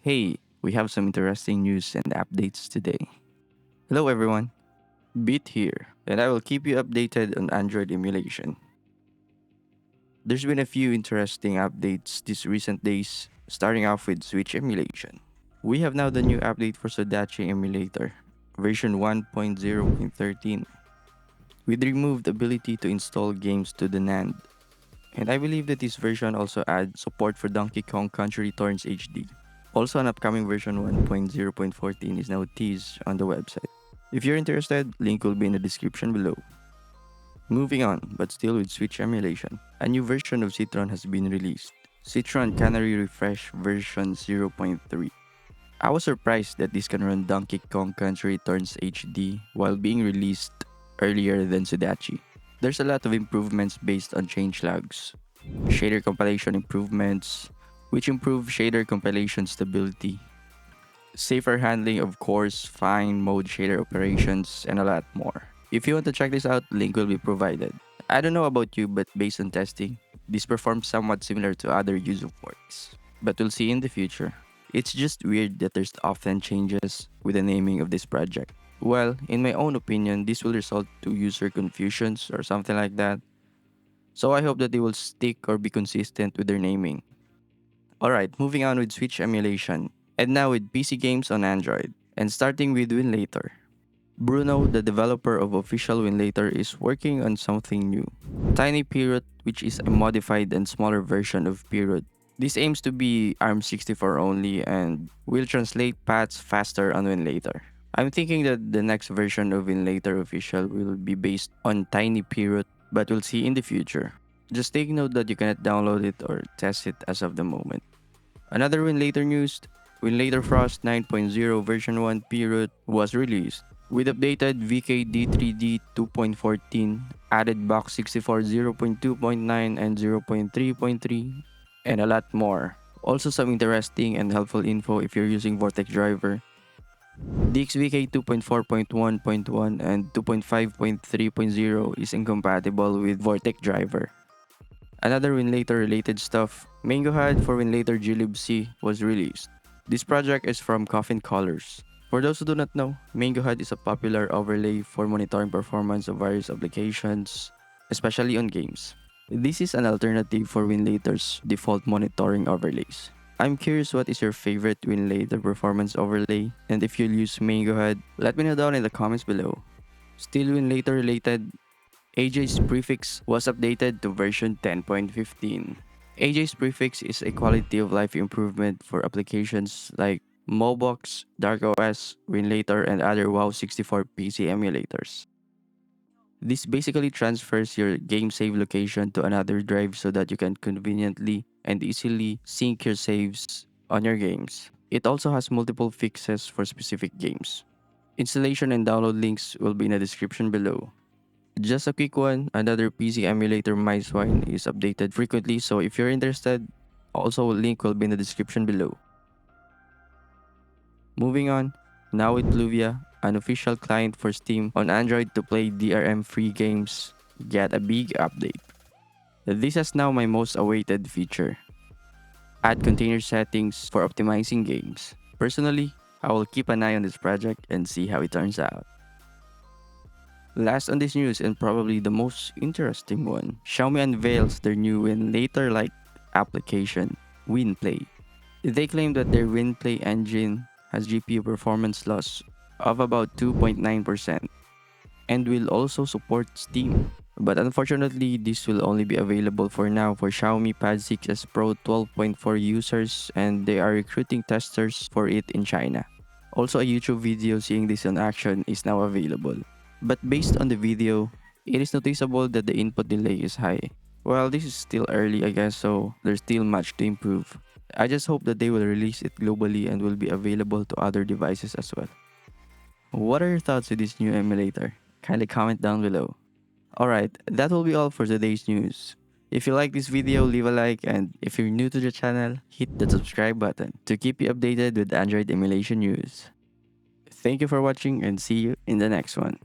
Hey, we have some interesting news and updates today. Hello everyone, Beat here, and I will keep you updated on Android emulation. There's been a few interesting updates these recent days, starting off with Switch emulation. We have now the new update for Sudachi emulator, version 1.0.13, with removed ability to install games to the NAND. And I believe that this version also adds support for Donkey Kong Country Returns HD. Also, an upcoming version 1.0.14 is now teased on the website. If you're interested, link will be in the description below. Moving on, but still with Switch emulation, a new version of Citron has been released. Citron Canary Refresh version 0.3. I was surprised that this can run Donkey Kong Country Returns HD while being released earlier than Sudachi. There's a lot of improvements based on changelogs, shader compilation improvements, which improve shader compilation stability, safer handling of coarse, fine mode shader operations, and a lot more. If you want to check this out, link will be provided. I don't know about you, but based on testing, this performs somewhat similar to other use of works. But we'll see in the future. It's just weird that there's often changes with the naming of this project. Well, in my own opinion, this will result to user confusions or something like that. So I hope that they will stick or be consistent with their naming. Alright, moving on with Switch emulation. And now with PC games on Android. And starting with Winlator. Bruno, the developer of official Winlator, is working on something new. Tiny Pirate, which is a modified and smaller version of Pirate. This aims to be ARM64 only and will translate paths faster on Winlator. I'm thinking that the next version of Winlator official will be based on Tiny Pirate, but we'll see in the future. Just take note that you cannot download it or test it as of the moment. Another Winlator news, Winlator Frost 9.0 version 1 Pirate was released. With updated VKD3D 2.14, added box 64 0.2.9 and 0.3.3, and a lot more. Also some interesting and helpful info if you're using Vortex driver. DXVK 2.4.1.1 and 2.5.3.0 is incompatible with Vortex driver. Another Winlator related stuff, Mango HUD for Winlator glibc was released. This project is from Coffin Colors. For those who do not know, Mango HUD is a popular overlay for monitoring performance of various applications, especially on games. This is an alternative for Winlator's default monitoring overlays. I'm curious what is your favorite Winlator performance overlay, and if you'll use Mango HUD, let me know down in the comments below. Still Winlator related, AJ's prefix was updated to version 10.15. AJ's prefix is a quality of life improvement for applications like Mobox, DarkOS, Winlator, and other WoW64 PC emulators. This basically transfers your game save location to another drive so that you can conveniently and easily sync your saves on your games. It also has multiple fixes for specific games. Installation and download links will be in the description below. Just a quick one, another PC emulator MySwine is updated frequently, so if you're interested, also a link will be in the description below. Moving on, now with Pluvia, an official client for Steam on Android to play DRM-free games, get a big update. This is now my most awaited feature. Add container settings for optimizing games. Personally, I will keep an eye on this project and see how it turns out. Last on this news and probably the most interesting one, Xiaomi unveils their new Winlator-like application, Winplay. They claim that their Winplay engine has GPU performance loss of about 2.9% and will also support Steam. But unfortunately, this will only be available for now for Xiaomi Pad 6s Pro 12.4 users, and they are recruiting testers for it in China. Also, a YouTube video seeing this in action is now available. But based on the video, it is noticeable that the input delay is high. Well, this is still early I guess, so there's still much to improve. I just hope that they will release it globally and will be available to other devices as well. What are your thoughts with this new emulator? Kindly comment down below. Alright, that will be all for today's news. If you like this video, leave a like, and if you're new to the channel, hit the subscribe button to keep you updated with Android emulation news. Thank you for watching and see you in the next one.